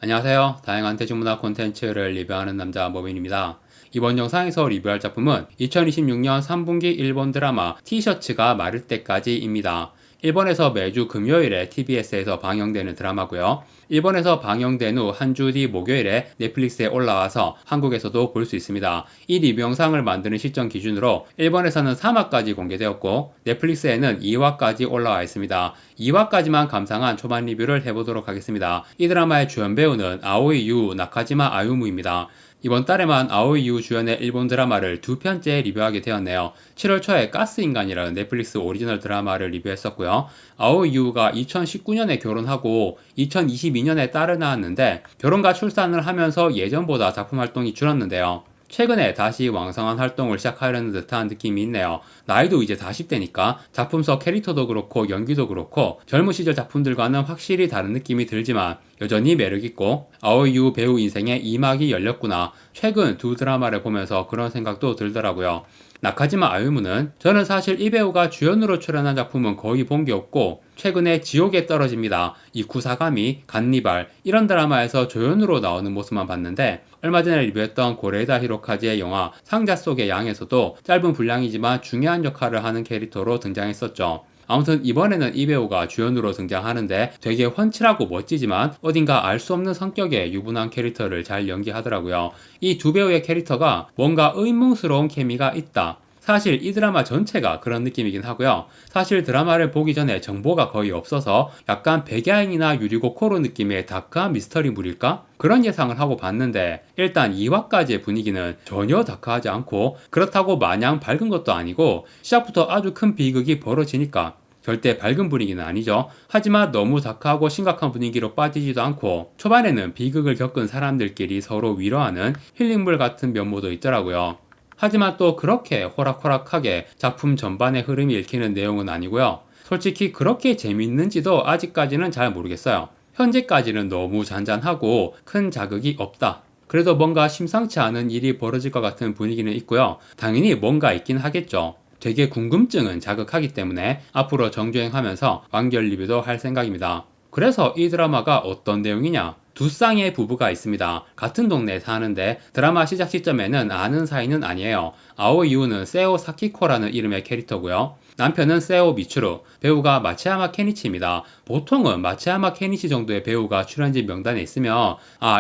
안녕하세요. 다양한 대중문화 콘텐츠를 리뷰하는 남자 모빈입니다. 이번 영상에서 리뷰할 작품은 2026년 3분기 일본 드라마 티셔츠가 마를 때까지입니다. 일본에서 매주 금요일에 TBS에서 방영되는 드라마고요. 일본에서 방영된 후 한 주 뒤 목요일에 넷플릭스에 올라와서 한국에서도 볼 수 있습니다. 이 리뷰 영상을 만드는 시점 기준으로 일본에서는 3화까지 공개되었고 넷플릭스에는 2화까지 올라와 있습니다. 2화까지만 감상한 초반 리뷰를 해보도록 하겠습니다. 이 드라마의 주연 배우는 아오이 유, 나카지마 아유무입니다. 이번 달에만 아오이 유 주연의 일본 드라마를 두 편째 리뷰하게 되었네요. 7월 초에 가스인간이라는 넷플릭스 오리지널 드라마를 리뷰했었고요. 아오이 유가 2019년에 결혼하고 2022년에 딸을 낳았는데 결혼과 출산을 하면서 예전보다 작품 활동이 줄었는데요. 최근에 다시 왕성한 활동을 시작하려는 듯한 느낌이 있네요. 나이도 이제 40대니까 작품 속 캐릭터도 그렇고 연기도 그렇고 젊은 시절 작품들과는 확실히 다른 느낌이 들지만 여전히 매력있고 아오이 유 배우 인생의 2막이 열렸구나. 최근 두 드라마를 보면서 그런 생각도 들더라고요. 나카지마 아유무는 저는 사실 이 배우가 주연으로 출연한 작품은 거의 본 게 없고 최근에 지옥에 떨어집니다. 이쿠사가미, 간니발 이런 드라마에서 조연으로 나오는 모습만 봤는데 얼마 전에 리뷰했던 고레다 히로카즈의 영화 상자 속의 양에서도 짧은 분량이지만 중요한 역할을 하는 캐릭터로 등장했었죠. 아무튼 이번에는 이 배우가 주연으로 등장하는데 되게 훤칠하고 멋지지만 어딘가 알 수 없는 성격의 유분한 캐릭터를 잘 연기하더라고요. 이 두 배우의 캐릭터가 뭔가 의문스러운 케미가 있다. 사실 이 드라마 전체가 그런 느낌이긴 하고요. 사실 드라마를 보기 전에 정보가 거의 없어서 약간 백야인이나 유리고 코로 느낌의 다크한 미스터리물일까? 그런 예상을 하고 봤는데 일단 2화까지의 분위기는 전혀 다크하지 않고 그렇다고 마냥 밝은 것도 아니고 시작부터 아주 큰 비극이 벌어지니까 절대 밝은 분위기는 아니죠. 하지만 너무 다크하고 심각한 분위기로 빠지지도 않고 초반에는 비극을 겪은 사람들끼리 서로 위로하는 힐링물 같은 면모도 있더라고요. 하지만 또 그렇게 호락호락하게 작품 전반의 흐름이 읽히는 내용은 아니고요. 솔직히 그렇게 재밌는지도 아직까지는 잘 모르겠어요. 현재까지는 너무 잔잔하고 큰 자극이 없다. 그래도 뭔가 심상치 않은 일이 벌어질 것 같은 분위기는 있고요. 당연히 뭔가 있긴 하겠죠. 되게 궁금증은 자극하기 때문에 앞으로 정주행하면서 완결 리뷰도 할 생각입니다. 그래서 이 드라마가 어떤 내용이냐? 두 쌍의 부부가 있습니다. 같은 동네에 사는데 드라마 시작 시점에는 아는 사이는 아니에요. 아오이 유는 세오 사키코라는 이름의 캐릭터고요. 남편은 세오 미츠루, 배우가 마츠야마 케니치입니다. 보통은 마츠야마 케니치 정도의 배우가 출연진 명단에 있으면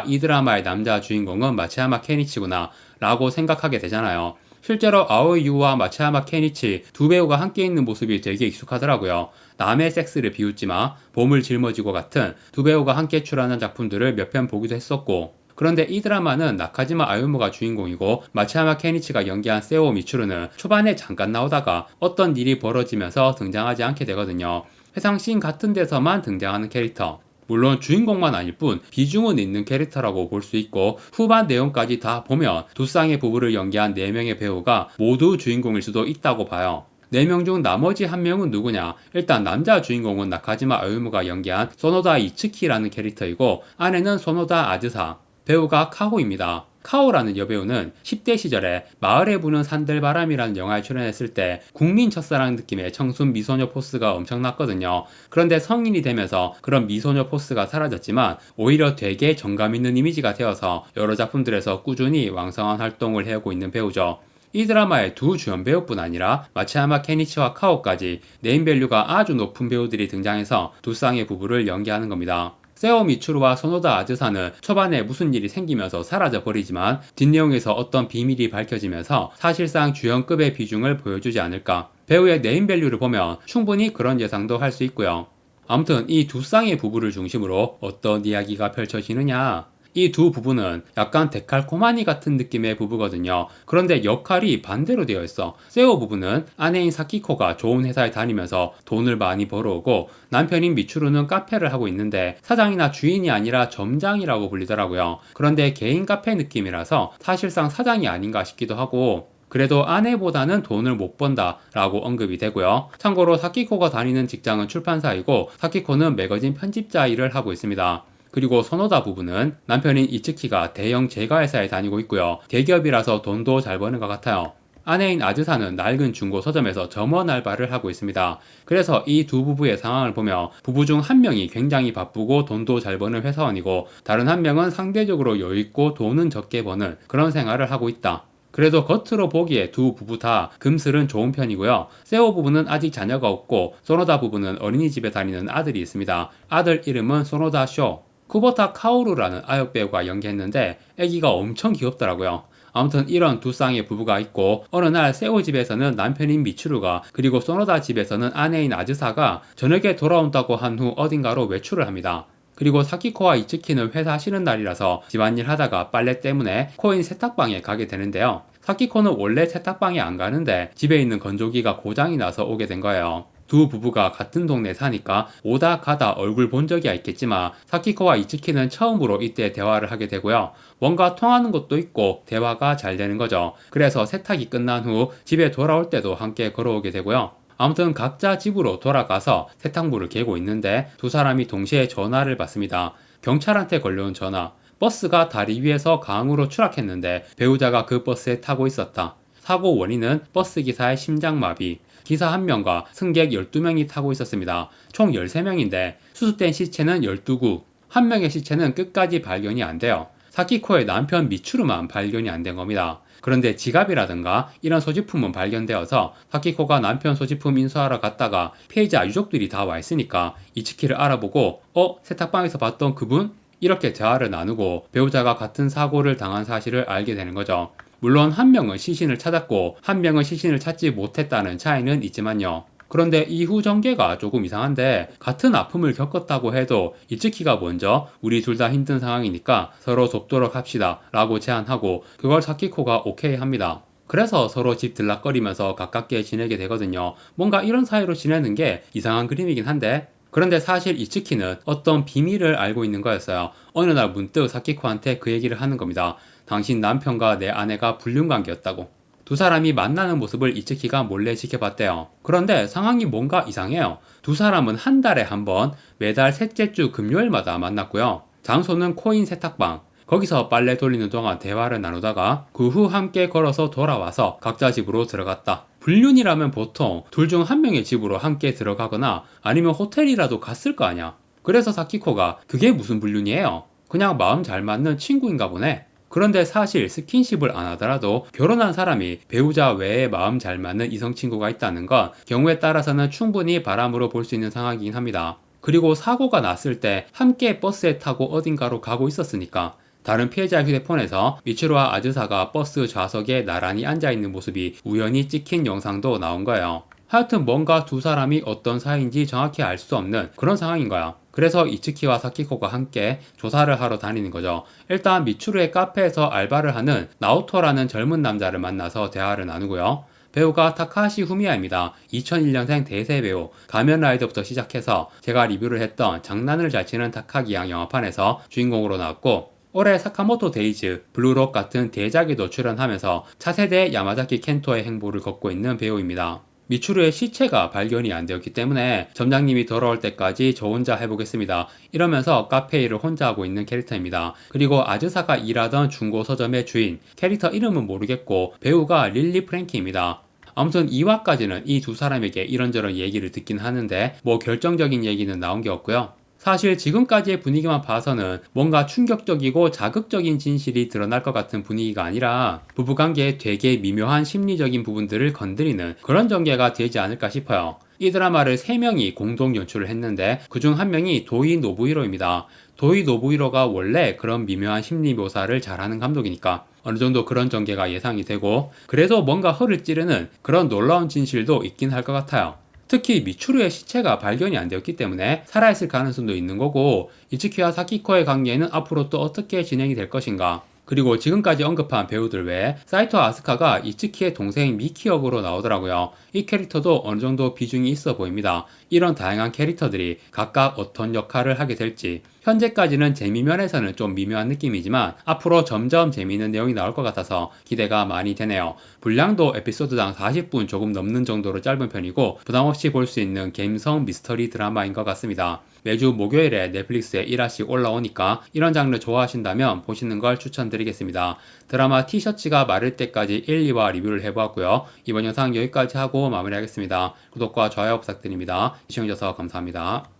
이 드라마의 남자 주인공은 마츠야마 케니치구나 라고 생각하게 되잖아요. 실제로 아오이 유와 마츠야마 케니치 두 배우가 함께 있는 모습이 되게 익숙하더라고요. 남의 섹스를 비웃지마, 봄을 짊어지고 같은 두 배우가 함께 출연한 작품들을 몇 편 보기도 했었고 그런데 이 드라마는 나카지마 아유무가 주인공이고 마츠야마 케니치가 연기한 세오 미츠루는 초반에 잠깐 나오다가 어떤 일이 벌어지면서 등장하지 않게 되거든요. 회상 씬 같은 데서만 등장하는 캐릭터. 물론 주인공만 아닐 뿐 비중은 있는 캐릭터라고 볼 수 있고 후반 내용까지 다 보면 두 쌍의 부부를 연기한 4명의 배우가 모두 주인공일 수도 있다고 봐요. 4명 중 나머지 1명은 누구냐? 일단 남자 주인공은 나카지마 아유무가 연기한 소노다 이츠키라는 캐릭터이고 아내는 소노다 아즈사, 배우가 카호입니다. 카오라는 여배우는 10대 시절에 마을에 부는 산들바람이라는 영화에 출연했을 때 국민 첫사랑 느낌의 청순 미소녀 포스가 엄청났거든요. 그런데 성인이 되면서 그런 미소녀 포스가 사라졌지만 오히려 되게 정감 있는 이미지가 되어서 여러 작품들에서 꾸준히 왕성한 활동을 해오고 있는 배우죠. 이 드라마의 두 주연 배우뿐 아니라 마츠야마 케니치와 카오까지 네임밸류가 아주 높은 배우들이 등장해서 두 쌍의 부부를 연기하는 겁니다. 세오 미츠루와 소노다 아즈사는 초반에 무슨 일이 생기면서 사라져 버리지만 뒷내용에서 어떤 비밀이 밝혀지면서 사실상 주연급의 비중을 보여주지 않을까. 배우의 네임밸류를 보면 충분히 그런 예상도 할 수 있고요. 아무튼 이 두 쌍의 부부를 중심으로 어떤 이야기가 펼쳐지느냐. 이 두 부부는 약간 데칼코마니 같은 느낌의 부부거든요. 그런데 역할이 반대로 되어 있어. 세오 부부는 아내인 사키코가 좋은 회사에 다니면서 돈을 많이 벌어오고 남편인 미츠루는 카페를 하고 있는데 사장이나 주인이 아니라 점장이라고 불리더라고요. 그런데 개인 카페 느낌이라서 사실상 사장이 아닌가 싶기도 하고 그래도 아내보다는 돈을 못 번다 라고 언급이 되고요. 참고로 사키코가 다니는 직장은 출판사이고 사키코는 매거진 편집자 일을 하고 있습니다. 그리고 소노다 부부는 남편인 이츠키가 대형 제과회사에 다니고 있고요. 대기업이라서 돈도 잘 버는 것 같아요. 아내인 아즈사는 낡은 중고 서점에서 점원 알바를 하고 있습니다. 그래서 이 두 부부의 상황을 보며 부부 중 한 명이 굉장히 바쁘고 돈도 잘 버는 회사원이고 다른 한 명은 상대적으로 여유있고 돈은 적게 버는 그런 생활을 하고 있다. 그래도 겉으로 보기에 두 부부 다 금슬은 좋은 편이고요. 세오 부부는 아직 자녀가 없고 소노다 부부는 어린이집에 다니는 아들이 있습니다. 아들 이름은 소노다 쇼. 쿠보타 카오루라는 아역 배우가 연기했는데 아기가 엄청 귀엽더라고요. 아무튼 이런 두 쌍의 부부가 있고 어느 날 세오 집에서는 남편인 미츠루가 그리고 소노다 집에서는 아내인 아즈사가 저녁에 돌아온다고 한 후 어딘가로 외출을 합니다. 그리고 사키코와 이츠키는 회사 쉬는 날이라서 집안일 하다가 빨래 때문에 코인 세탁방에 가게 되는데요. 사키코는 원래 세탁방에 안 가는데 집에 있는 건조기가 고장이 나서 오게 된 거예요. 두 부부가 같은 동네에 사니까 오다 가다 얼굴 본 적이야 있겠지만 사키코와 이츠키는 처음으로 이때 대화를 하게 되고요. 뭔가 통하는 것도 있고 대화가 잘 되는 거죠. 그래서 세탁이 끝난 후 집에 돌아올 때도 함께 걸어오게 되고요. 아무튼 각자 집으로 돌아가서 세탁물을 개고 있는데 두 사람이 동시에 전화를 받습니다. 경찰한테 걸려온 전화. 버스가 다리 위에서 강으로 추락했는데 배우자가 그 버스에 타고 있었다. 사고 원인은 버스 기사의 심장마비. 기사 1명과 승객 12명이 타고 있었습니다. 총 13명인데 수습된 시체는 12구. 한 명의 시체는 끝까지 발견이 안 돼요. 사키코의 남편 미츠루만 발견이 안 된 겁니다. 그런데 지갑이라든가 이런 소지품은 발견되어서 사키코가 남편 소지품 인수하러 갔다가 피해자 유족들이 다 와 있으니까 이츠키를 알아보고 세탁방에서 봤던 그분? 이렇게 대화를 나누고 배우자가 같은 사고를 당한 사실을 알게 되는 거죠. 물론 한 명은 시신을 찾았고 한 명은 시신을 찾지 못했다는 차이는 있지만요. 그런데 이후 전개가 조금 이상한데 같은 아픔을 겪었다고 해도 이츠키가 먼저 우리 둘 다 힘든 상황이니까 서로 돕도록 합시다 라고 제안하고 그걸 사키코가 오케이 합니다. 그래서 서로 집 들락거리면서 가깝게 지내게 되거든요. 뭔가 이런 사이로 지내는 게 이상한 그림이긴 한데 그런데 사실 이츠키는 어떤 비밀을 알고 있는 거였어요. 어느 날 문득 사키코한테 그 얘기를 하는 겁니다. 당신 남편과 내 아내가 불륜관계였다고. 두 사람이 만나는 모습을 이츠키가 몰래 지켜봤대요. 그런데 상황이 뭔가 이상해요. 두 사람은 한 달에 한 번 매달 셋째 주 금요일마다 만났고요. 장소는 코인 세탁방. 거기서 빨래 돌리는 동안 대화를 나누다가 그 후 함께 걸어서 돌아와서 각자 집으로 들어갔다. 불륜이라면 보통 둘 중 한 명의 집으로 함께 들어가거나 아니면 호텔이라도 갔을 거 아니야. 그래서 사키코가 그게 무슨 불륜이에요? 그냥 마음 잘 맞는 친구인가 보네. 그런데 사실 스킨십을 안 하더라도 결혼한 사람이 배우자 외에 마음 잘 맞는 이성 친구가 있다는 건 경우에 따라서는 충분히 바람으로 볼 수 있는 상황이긴 합니다. 그리고 사고가 났을 때 함께 버스에 타고 어딘가로 가고 있었으니까 다른 피해자 휴대폰에서 미츠루와 아즈사가 버스 좌석에 나란히 앉아있는 모습이 우연히 찍힌 영상도 나온 거예요. 하여튼 뭔가 두 사람이 어떤 사이인지 정확히 알 수 없는 그런 상황인 거야. 그래서 이츠키와 사키코가 함께 조사를 하러 다니는 거죠. 일단 미츠루의 카페에서 알바를 하는 나오토라는 젊은 남자를 만나서 대화를 나누고요. 배우가 타카시 후미야입니다. 2001년생 대세 배우, 가면라이더부터 시작해서 제가 리뷰를 했던 장난을 잘 치는 타카기양 영화판에서 주인공으로 나왔고 올해 사카모토 데이즈, 블루록 같은 대작에도 출연하면서 차세대 야마자키 켄토의 행보를 걷고 있는 배우입니다. 미츠루의 시체가 발견이 안 되었기 때문에 점장님이 돌아올 때까지 저 혼자 해보겠습니다. 이러면서 카페 일을 혼자 하고 있는 캐릭터입니다. 그리고 아즈사가 일하던 중고 서점의 주인, 캐릭터 이름은 모르겠고 배우가 릴리 프랭키입니다. 아무튼 2화까지는 이 두 사람에게 이런저런 얘기를 듣긴 하는데 뭐 결정적인 얘기는 나온 게 없고요. 사실 지금까지의 분위기만 봐서는 뭔가 충격적이고 자극적인 진실이 드러날 것 같은 분위기가 아니라 부부관계의 되게 미묘한 심리적인 부분들을 건드리는 그런 전개가 되지 않을까 싶어요. 이 드라마를 3명이 공동 연출을 했는데 그중 한 명이 도이 노부히로입니다. 도이 노부히로가 원래 그런 미묘한 심리 묘사를 잘하는 감독이니까 어느 정도 그런 전개가 예상이 되고 그래서 뭔가 허를 찌르는 그런 놀라운 진실도 있긴 할 것 같아요. 특히 미츠루의 시체가 발견이 안 되었기 때문에 살아있을 가능성도 있는 거고 이츠키와 사키코의 관계는 앞으로 또 어떻게 진행이 될 것인가. 그리고 지금까지 언급한 배우들 외에 사이토 아스카가 이츠키의 동생 미키 역으로 나오더라고요. 이 캐릭터도 어느 정도 비중이 있어 보입니다. 이런 다양한 캐릭터들이 각각 어떤 역할을 하게 될지 현재까지는 재미면에서는 좀 미묘한 느낌이지만 앞으로 점점 재미있는 내용이 나올 것 같아서 기대가 많이 되네요. 분량도 에피소드당 40분 조금 넘는 정도로 짧은 편이고 부담없이 볼 수 있는 감성 미스터리 드라마인 것 같습니다. 매주 목요일에 넷플릭스에 1화씩 올라오니까 이런 장르 좋아하신다면 보시는 걸 추천드리겠습니다. 드라마 티셔츠가 마를 때까지 1, 2화 리뷰를 해보았고요. 이번 영상 여기까지 하고 마무리하겠습니다. 구독과 좋아요 부탁드립니다. 시청해주셔서 감사합니다.